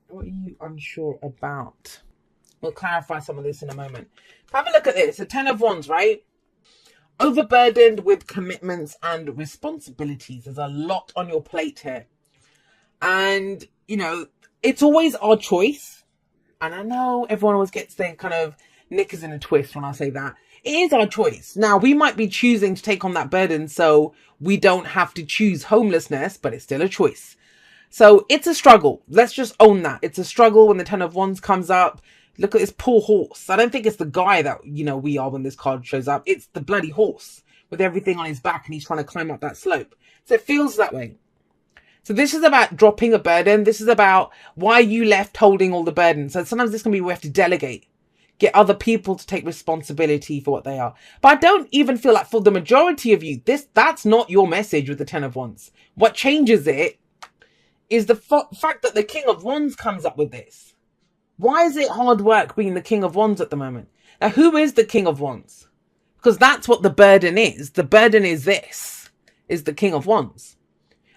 What are you unsure about? We'll clarify some of this in a moment. Have a look at this. The Ten of Wands, right? Overburdened with commitments and responsibilities. There's a lot on your plate here. And, you know, it's always our choice. And I know everyone always gets their kind of knickers in a twist when I say that. It is our choice. Now, we might be choosing to take on that burden so we don't have to choose homelessness, but it's still a choice. So it's a struggle. Let's just own that. It's a struggle when the Ten of Wands comes up. Look at this poor horse. I don't think it's the guy that, you know, we are when this card shows up. It's the bloody horse with everything on his back and he's trying to climb up that slope. So it feels that way. So this is about dropping a burden. This is about why you left holding all the burden. So sometimes this can be we have to delegate. Get other people to take responsibility for what they are. But I don't even feel like for the majority of you, that's not your message with the Ten of Wands. What changes it is the fact that the King of Wands comes up with this. Why is it hard work being the King of Wands at the moment? Now, who is the King of Wands? Because that's what the burden is. The burden is this, is the King of Wands.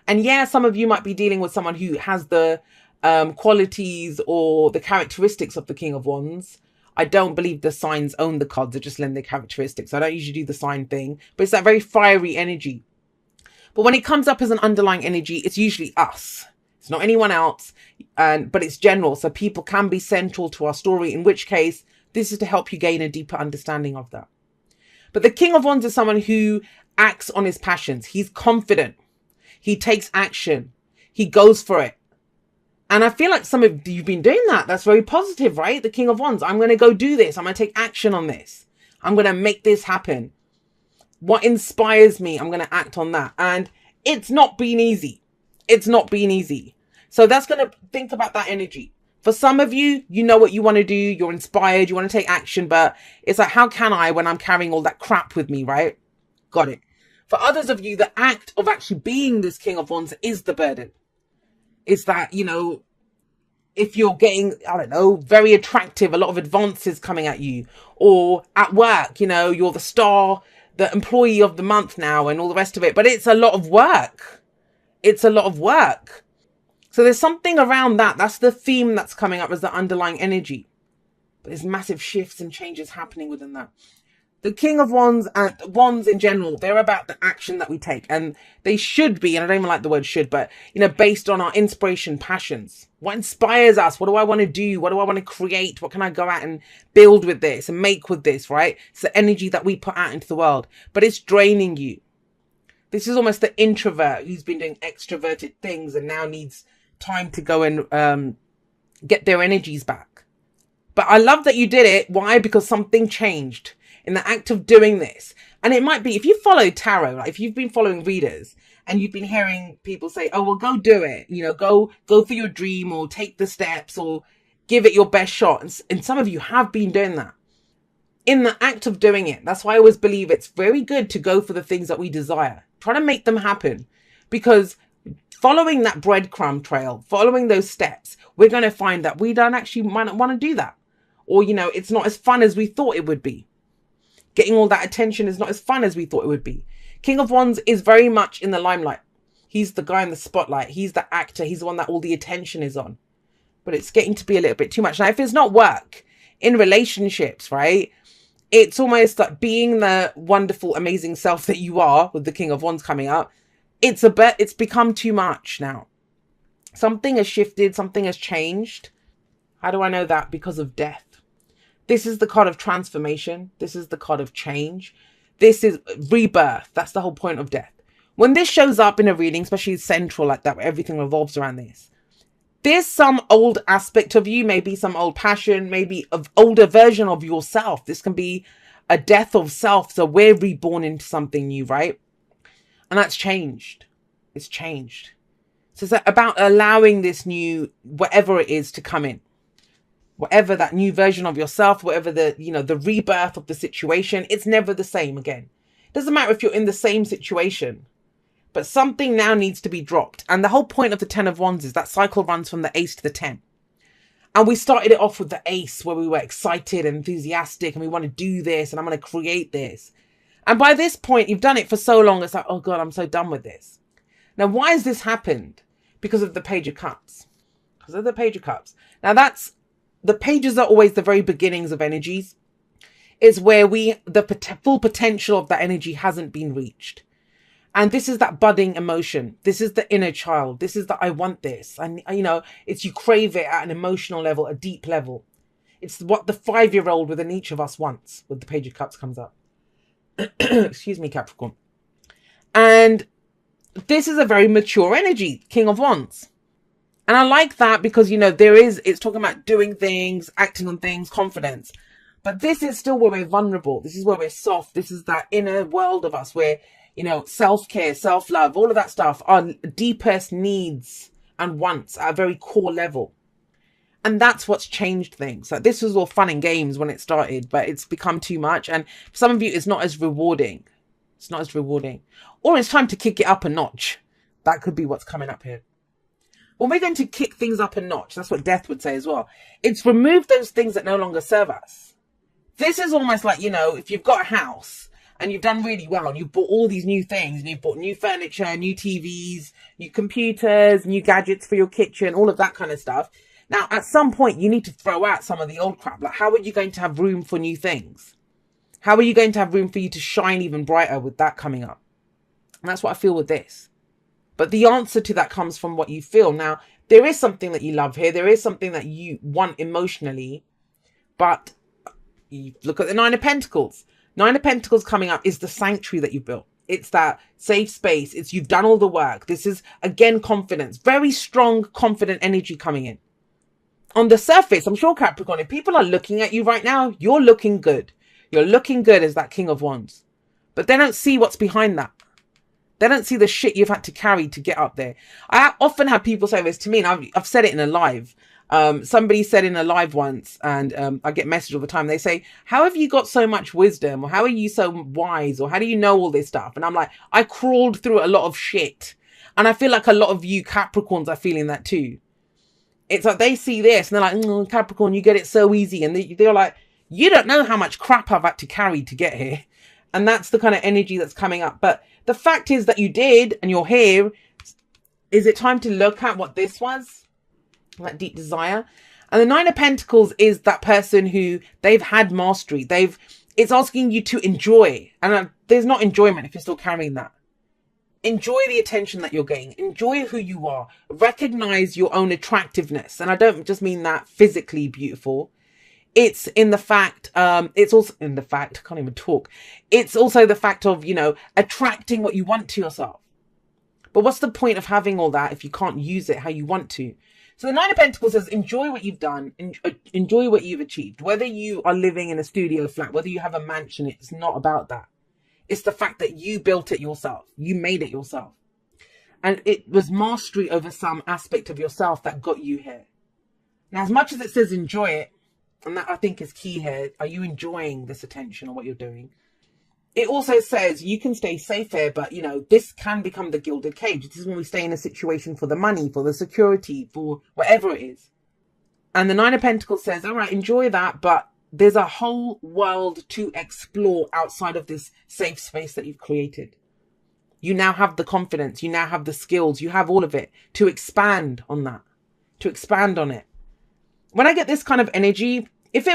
And yeah, some of you might be dealing with someone who has the qualities or the characteristics of the King of Wands. I don't believe the signs own the cards. They just lend their characteristics. I don't usually do the sign thing. But it's that very fiery energy. But when it comes up as an underlying energy, it's usually us. It's not anyone else. But it's general. So people can be central to our story. In which case, this is to help you gain a deeper understanding of that. But the King of Wands is someone who acts on his passions. He's confident. He takes action. He goes for it. And I feel like some of you've been doing that. That's very positive, right? The King of Wands. I'm going to go do this. I'm going to take action on this. I'm going to make this happen. What inspires me, I'm going to act on that. And it's not been easy. It's not been easy. So that's going to think about that energy. For some of you, you know what you want to do. You're inspired. You want to take action. But it's like, how can I when I'm carrying all that crap with me, right? Got it. For others of you, the act of actually being this King of Wands is the burden. It's that, you know, if you're getting, I don't know, very attractive, a lot of advances coming at you, or at work, you know, you're the star, the employee of the month now and all the rest of it. But it's a lot of work. It's a lot of work. So there's something around that. That's the theme that's coming up as the underlying energy. But there's massive shifts and changes happening within that. The King of Wands and Wands in general, they're about the action that we take. And they should be, and I don't even like the word should, but, you know, based on our inspiration, passions. What inspires us? What do I want to do? What do I want to create? What can I go out and build with this and make with this, right? It's the energy that we put out into the world. But it's draining you. This is almost the introvert who's been doing extroverted things and now needs time to go and get their energies back. But I love that you did it. Why? Because something changed in the act of doing this. And it might be, if you follow tarot, like if you've been following readers and you've been hearing people say, oh, well, go do it, you know, go for your dream or take the steps or give it your best shot. And some of you have been doing that in the act of doing it. That's why I always believe it's very good to go for the things that we desire. Try to make them happen, because following that breadcrumb trail, following those steps, we're going to find that we don't actually might not want to do that. Or, you know, it's not as fun as we thought it would be. Getting all that attention is not as fun as we thought it would be. King of Wands is very much in the limelight. He's the guy in the spotlight. He's the actor. He's the one that all the attention is on. But it's getting to be a little bit too much. Now, if it's not work in relationships, right? It's almost like being the wonderful, amazing self that you are with the King of Wands coming up. It's become too much now. Something has shifted. Something has changed. How do I know that? Because of death. This is the card of transformation. This is the card of change. This is rebirth. That's the whole point of death. When this shows up in a reading, especially central like that, where everything revolves around this, there's some old aspect of you, maybe some old passion, maybe an older version of yourself. This can be a death of self. So we're reborn into something new, right? And that's changed. It's changed. So it's about allowing this new, whatever it is, to come in. Whatever that new version of yourself, whatever the, you know, the rebirth of the situation, it's never the same again. It doesn't matter if you're in the same situation, but something now needs to be dropped. And the whole point of the Ten of Wands is that cycle runs from the Ace to the 10. And we started it off with the Ace, where we were excited and enthusiastic and we want to do this and I'm going to create this. And by this point, you've done it for so long, it's like, oh God, I'm so done with this. Now, why has this happened? Because of the Page of Cups. because of the Page of Cups. Now that's, the pages are always the very beginnings of energies. Is where the full potential of that energy hasn't been reached. And this is that budding emotion. This is the inner child. This is the, I want this. And, you know, it's, you crave it at an emotional level, a deep level. It's what the 5-year-old within each of us wants when the Page of Cups comes up. Excuse me, Capricorn. And this is a very mature energy, King of Wands. And I like that because, you know, it's talking about doing things, acting on things, confidence. But this is still where we're vulnerable. This is where we're soft. This is that inner world of us where, you know, self-care, self-love, all of that stuff, our deepest needs and wants at a very core level. And that's what's changed things. Like, this was all fun and games when it started, but it's become too much. And for some of you, it's not as rewarding. It's not as rewarding. Or it's time to kick it up a notch. That could be what's coming up here. Well, we're going to kick things up a notch. That's what Death would say as well. It's remove those things that no longer serve us. This is almost like, you know, if you've got a house and you've done really well and you've bought all these new things and you've bought new furniture, new TVs, new computers, new gadgets for your kitchen, all of that kind of stuff. Now, at some point, you need to throw out some of the old crap. Like, how are you going to have room for new things? How are you going to have room for you to shine even brighter with that coming up? And that's what I feel with this. But the answer to that comes from what you feel. Now, there is something that you love here. There is something that you want emotionally, but you look at the Nine of Pentacles. Nine of Pentacles coming up is the sanctuary that you built. It's that safe space. It's, you've done all the work. This is, again, confidence. Very strong, confident energy coming in. On the surface, I'm sure, Capricorn, if people are looking at you right now, you're looking good. You're looking good as that King of Wands. But they don't see what's behind that. They don't see the shit you've had to carry to get up there. I often have people say this to me, and I've said it in a live. Somebody said in a live once, and I get messages all the time. They say, how have you got so much wisdom? Or how are you so wise? Or how do you know all this stuff? And I'm like, I crawled through a lot of shit. And I feel like a lot of you Capricorns are feeling that too. It's like they see this and they're like, Capricorn, you get it so easy. And they're like, you don't know how much crap I've had to carry to get here. And that's the kind of energy that's coming up. But the fact is that you did, and you're here. Is it time to look at what this was? That deep desire. And the Nine of Pentacles is that person who they've had mastery. It's asking you to enjoy. And there's not enjoyment if you're still carrying that. Enjoy the attention that you're getting. Enjoy who you are. Recognize your own attractiveness. And I don't just mean that physically beautiful. It's in the fact, it's also in the fact, I can't even talk. It's also the fact of, you know, attracting what you want to yourself. But what's the point of having all that if you can't use it how you want to? So the Nine of Pentacles says, enjoy what you've done. Enjoy what you've achieved. Whether you are living in a studio flat, whether you have a mansion, it's not about that. It's the fact that you built it yourself. You made it yourself. And it was mastery over some aspect of yourself that got you here. Now, as much as it says enjoy it, and that I think is key here, are you enjoying this attention or what you're doing? It also says you can stay safe here, but, you know, this can become the gilded cage. This is when we stay in a situation for the money, for the security, for whatever it is. And the Nine of Pentacles says, all right, enjoy that, but there's a whole world to explore outside of this safe space that you've created. You now have the confidence. You now have the skills. You have all of it to expand on that, to expand on it. When I get this kind of energy, if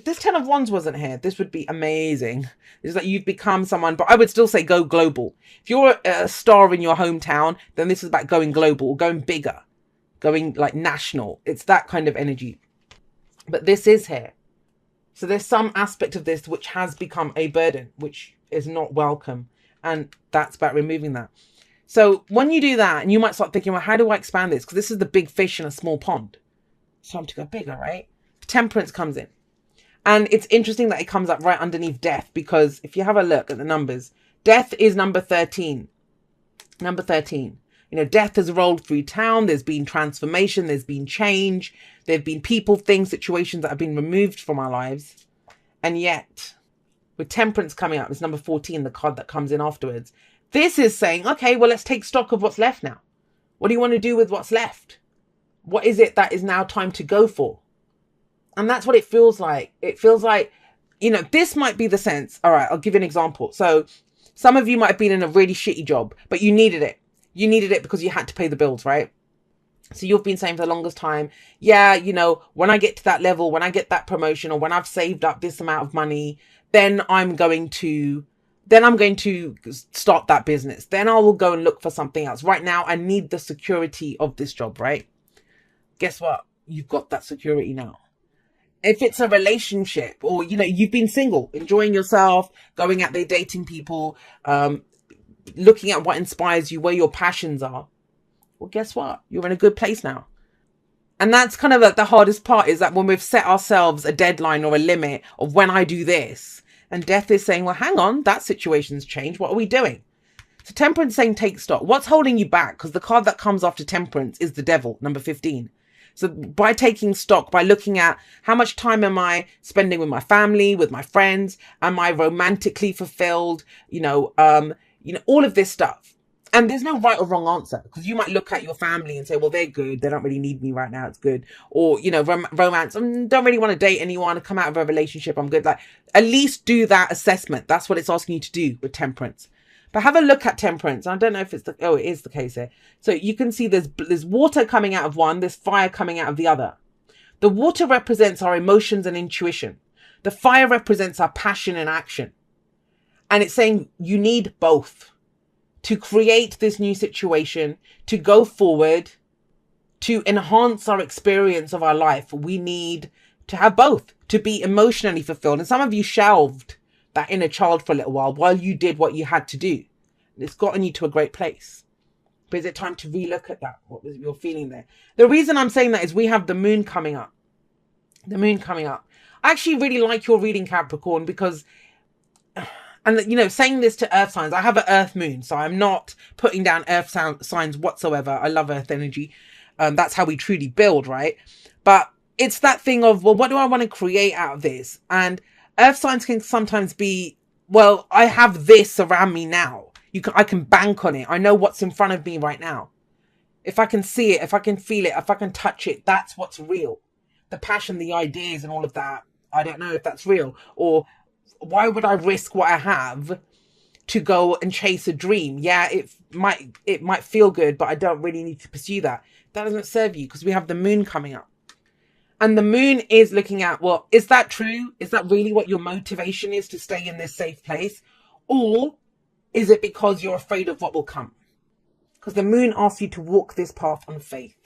this Ten of Wands wasn't here, this would be amazing. It's like you've become someone, but I would still say go global. If you're a star in your hometown, then this is about going global, going bigger, going like national. It's that kind of energy. But this is here. So there's some aspect of this which has become a burden, which is not welcome. And that's about removing that. So when you do that, and you might start thinking, well, how do I expand this? Because this is the big fish in a small pond. It's time to go bigger, right? Temperance comes in. And it's interesting that it comes up right underneath Death, because if you have a look at the numbers, Death is number 13. Number 13. You know, Death has rolled through town. There's been transformation. There's been change. There have been people, things, situations that have been removed from our lives. And yet, with Temperance coming up, it's number 14, the card that comes in afterwards. This is saying, okay, well, let's take stock of what's left now. What do you want to do with what's left? What is it that is now time to go for? And that's what it feels like. It feels like, you know, this might be the sense. All right, I'll give you an example. So some of you might have been in a really shitty job, but you needed it. You needed it because you had to pay the bills, right? So you've been saying for the longest time, yeah, you know, when I get to that level, when I get that promotion, or when I've saved up this amount of money, then I'm going to start that business. Then I will go and look for something else. Right now, I need the security of this job, right? Guess what? You've got that security now. If it's a relationship, or, you know, you've been single, enjoying yourself, going out there, dating people, looking at what inspires you, where your passions are, well, guess what? You're in a good place now. And that's kind of like the hardest part, is that when we've set ourselves a deadline or a limit of when I do this, and death is saying, well, hang on, that situation's changed. What are we doing? So Temperance saying, take stock. What's holding you back? Because the card that comes after Temperance is the Devil, number 15. So by taking stock, by looking at how much time am I spending with my family, with my friends, am I romantically fulfilled? All of this stuff. And there's no right or wrong answer, because you might look at your family and say, well, they're good. They don't really need me right now. It's good. Or, romance. I don't really want to date anyone. Come out of a relationship. I'm good. Like, at least do that assessment. That's what it's asking you to do with Temperance. But have a look at Temperance. I don't know if it is the case here. So you can see there's water coming out of one. There's fire coming out of the other. The water represents our emotions and intuition. The fire represents our passion and action. And it's saying you need both. To create this new situation, to go forward, to enhance our experience of our life, we need to have both, to be emotionally fulfilled. And some of you shelved that inner child for a little while you did what you had to do. It's gotten you to a great place. But is it time to relook at that? What was your feeling there? The reason I'm saying that is we have the moon coming up. The moon coming up. I actually really like your reading, Capricorn, because... And, saying this to earth signs, I have an earth moon, so I'm not putting down earth signs whatsoever. I love earth energy. That's how we truly build, right? But it's that thing of, well, what do I want to create out of this? And earth signs can sometimes be, well, I have this around me now. I can bank on it. I know what's in front of me right now. If I can see it, if I can feel it, if I can touch it, that's what's real. The passion, the ideas and all of that, I don't know if that's real. Or... why would I risk what I have to go and chase a dream? Yeah, it might feel good, but I don't really need to pursue that. That doesn't serve you, because we have the moon coming up. And the moon is looking at, well, is that true? Is that really what your motivation is, to stay in this safe place? Or is it because you're afraid of what will come? Because the moon asks you to walk this path on faith.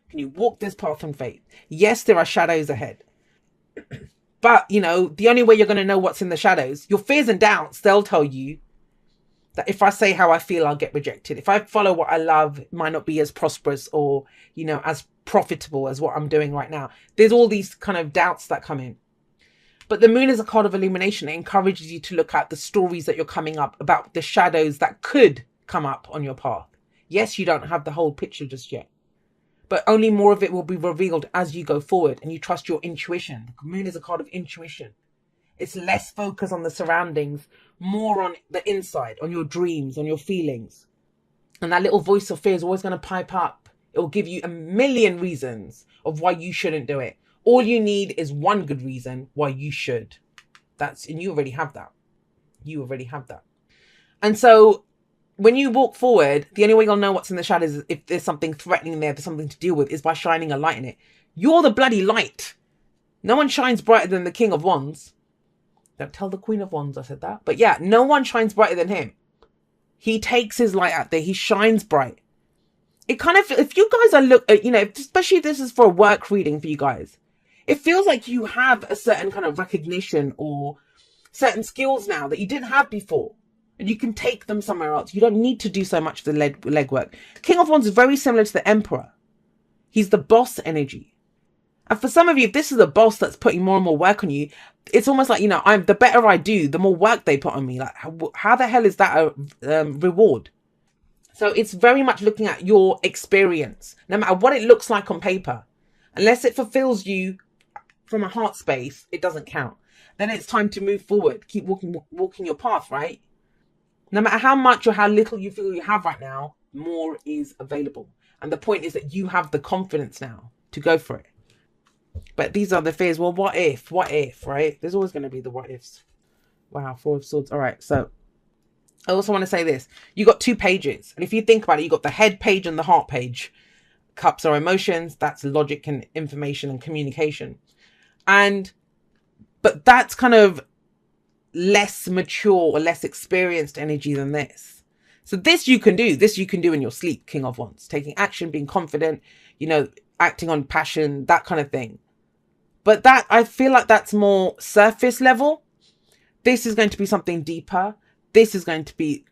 Can you walk this path on faith? Yes, there are shadows ahead. But, the only way you're going to know what's in the shadows, your fears and doubts, they'll tell you that if I say how I feel, I'll get rejected. If I follow what I love, it might not be as prosperous or, as profitable as what I'm doing right now. There's all these kind of doubts that come in. But the moon is a card of illumination. It encourages you to look at the stories that you're coming up about, the shadows that could come up on your path. Yes, you don't have the whole picture just yet. But only more of it will be revealed as you go forward and you trust your intuition. The moon is a card of intuition. It's less focus on the surroundings, more on the inside, on your dreams, on your feelings. And that little voice of fear is always going to pipe up. It will give you a million reasons of why you shouldn't do it. All you need is one good reason why you should. And you already have that. You already have that. And so when you walk forward, the only way you'll know what's in the shadows is if there's something threatening there, there's something to deal with, is by shining a light in it. You're the bloody light. No one shines brighter than the King of Wands. Don't tell the Queen of Wands I said that. But yeah, no one shines brighter than him. He takes his light out there. He shines bright. It kind of, if you guys are especially if this is for a work reading for you guys, it feels like you have a certain kind of recognition or certain skills now that you didn't have before. And you can take them somewhere else. You don't need to do so much of the legwork. King of Wands is very similar to the Emperor. He's the boss energy. And for some of you, if this is a boss that's putting more and more work on you, it's almost like, the better I do, the more work they put on me. Like, how the hell is that a reward? So it's very much looking at your experience, no matter what it looks like on paper. Unless it fulfills you from a heart space, it doesn't count. Then it's time to move forward. Keep walking your path, right? No matter how much or how little you feel you have right now, more is available. And the point is that you have the confidence now to go for it. But these are the fears. Well, what if, right? There's always going to be the what ifs. Wow, 4 of Swords. All right, so I also want to say this. You got 2 pages. And if you think about it, you got the head page and the heart page. Cups are emotions. That's logic and information and communication. But that's kind of less mature or less experienced energy than this. So this you can do. This you can do in your sleep, King of Wands. Taking action, being confident, acting on passion, that kind of thing. But that, I feel like that's more surface level. This is going to be something deeper. This is going to be,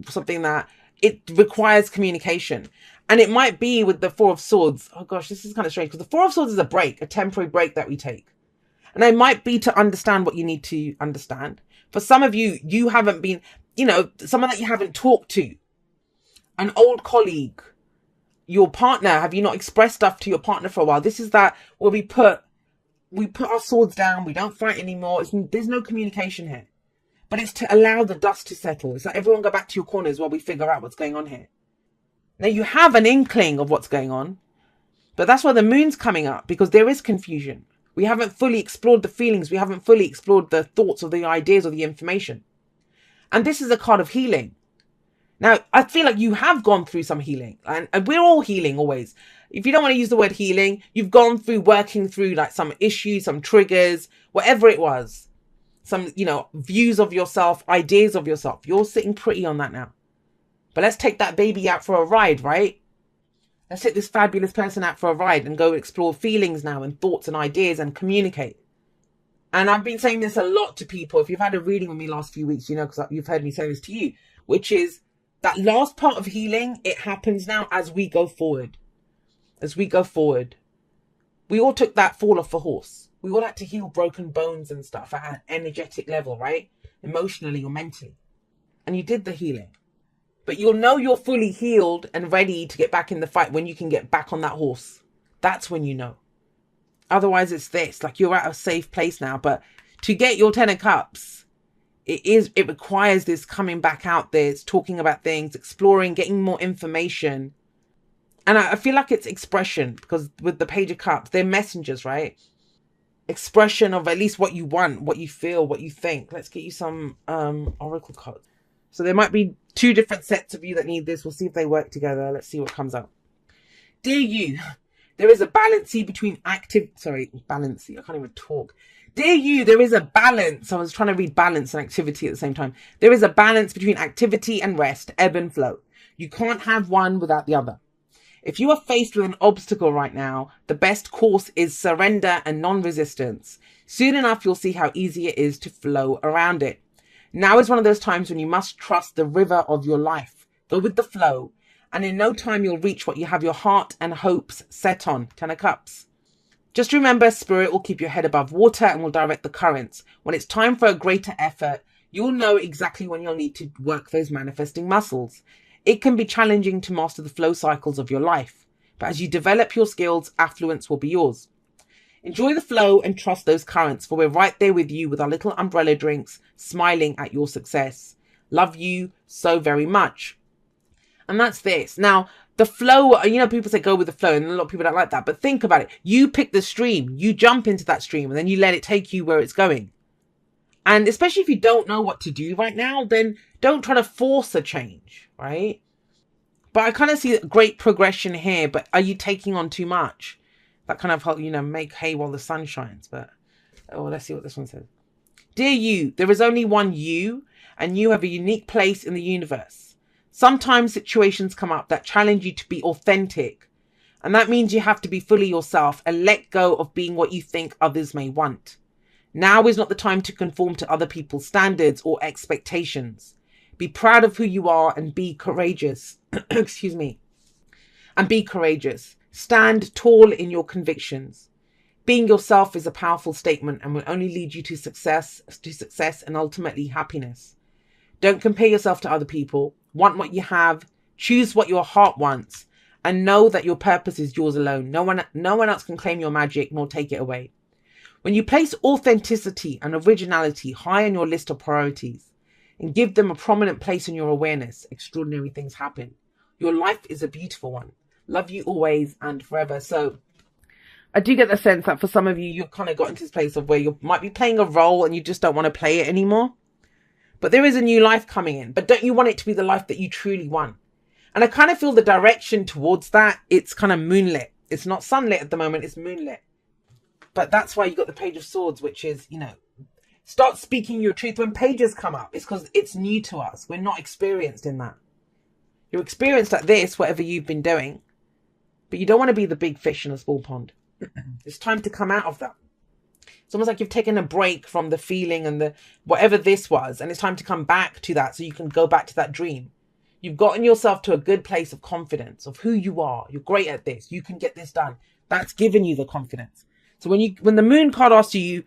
something that it requires communication. And it might be with the Four of Swords. Oh gosh, this is kind of strange because the Four of Swords is a temporary break that we take. And it might be to understand what you need to understand. For some of you, you haven't been, someone that you haven't talked to, an old colleague, your partner. Have you not expressed stuff to your partner for a while? This is that where we put our swords down. We don't fight anymore. There's no communication here. But it's to allow the dust to settle. It's like everyone go back to your corners while we figure out what's going on here. Now you have an inkling of what's going on, but that's why the moon's coming up, because there is confusion. We haven't fully explored the feelings. We haven't fully explored the thoughts or the ideas or the information. And this is a card of healing. Now, I feel like you have gone through some healing, and we're all healing always. If you don't want to use the word healing, you've gone through working through like some issues, some triggers, whatever it was. Some, views of yourself, ideas of yourself. You're sitting pretty on that now. But let's take that baby out for a ride, right? Let's take this fabulous person out for a ride and go explore feelings now and thoughts and ideas and communicate. And I've been saying this a lot to people. If you've had a reading with me last few weeks, because you've heard me say this to you, which is that last part of healing, it happens now as we go forward. As we go forward. We all took that fall off a horse. We all had to heal broken bones and stuff at an energetic level, right? Emotionally or mentally. And you did the healing. But you'll know you're fully healed and ready to get back in the fight when you can get back on that horse. That's when you know. Otherwise, it's this. Like, you're at a safe place now. But to get your 10 of Cups, it requires this coming back out there. It's talking about things, exploring, getting more information. And I feel like it's expression, because with the Page of Cups, they're messengers, right? Expression of at least what you want, what you feel, what you think. Let's get you some oracle cards. So there might be 2 different sets of you that need this. We'll see if they work together. Let's see what comes out. Dear you, there is a balance between balance. I can't even talk. Dear you, there is a balance. I was trying to read balance and activity at the same time. There is a balance between activity and rest, ebb and flow. You can't have one without the other. If you are faced with an obstacle right now, the best course is surrender and non-resistance. Soon enough, you'll see how easy it is to flow around it. Now is one of those times when you must trust the river of your life. Go with the flow, and in no time you'll reach what you have your heart and hopes set on. 10 of Cups. Just remember, spirit will keep your head above water and will direct the currents. When it's time for a greater effort, you'll know exactly when you'll need to work those manifesting muscles. It can be challenging to master the flow cycles of your life, but as you develop your skills, affluence will be yours. Enjoy the flow and trust those currents, for we're right there with you with our little umbrella drinks, smiling at your success. Love you so very much. And that's this. Now, the flow, people say go with the flow, and a lot of people don't like that, but think about it. You pick the stream, you jump into that stream, and then you let it take you where it's going. And especially if you don't know what to do right now, then don't try to force a change, right? But I kind of see great progression here, but are you taking on too much? That kind of help, make hay while the sun shines. But, let's see what this one says. Dear you, there is only one you, and you have a unique place in the universe. Sometimes situations come up that challenge you to be authentic. And that means you have to be fully yourself and let go of being what you think others may want. Now is not the time to conform to other people's standards or expectations. Be proud of who you are and be courageous. Excuse me. And be courageous. Stand tall in your convictions. Being yourself is a powerful statement and will only lead you to success and ultimately happiness. Don't compare yourself to other people. Want what you have. Choose what your heart wants. And know that your purpose is yours alone. No one else can claim your magic nor take it away. When you place authenticity and originality high on your list of priorities and give them a prominent place in your awareness, extraordinary things happen. Your life is a beautiful one. Love you always and forever. So I do get the sense that for some of you, you've kind of got into this place of where you might be playing a role and you just don't want to play it anymore. But there is a new life coming in. But don't you want it to be the life that you truly want? And I kind of feel the direction towards that, it's kind of moonlit. It's not sunlit at the moment, it's moonlit. But that's why you got the Page of Swords, which is, you know, start speaking your truth. When pages come up, it's because it's new to us. We're not experienced in that. You're experienced at this, whatever you've been doing. But you don't want to be the big fish in a small pond. It's time to come out of that. It's almost like you've taken a break from the feeling and the whatever this was. And it's time to come back to that so you can go back to that dream. You've gotten yourself to a good place of confidence of who you are. You're great at this. You can get this done. That's given you the confidence. So when the moon card asks you,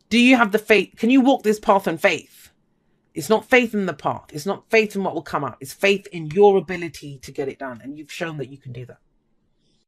do you have the faith? Can you walk this path in faith? It's not faith in the path. It's not faith in what will come up. It's faith in your ability to get it done. And you've shown that you can do that.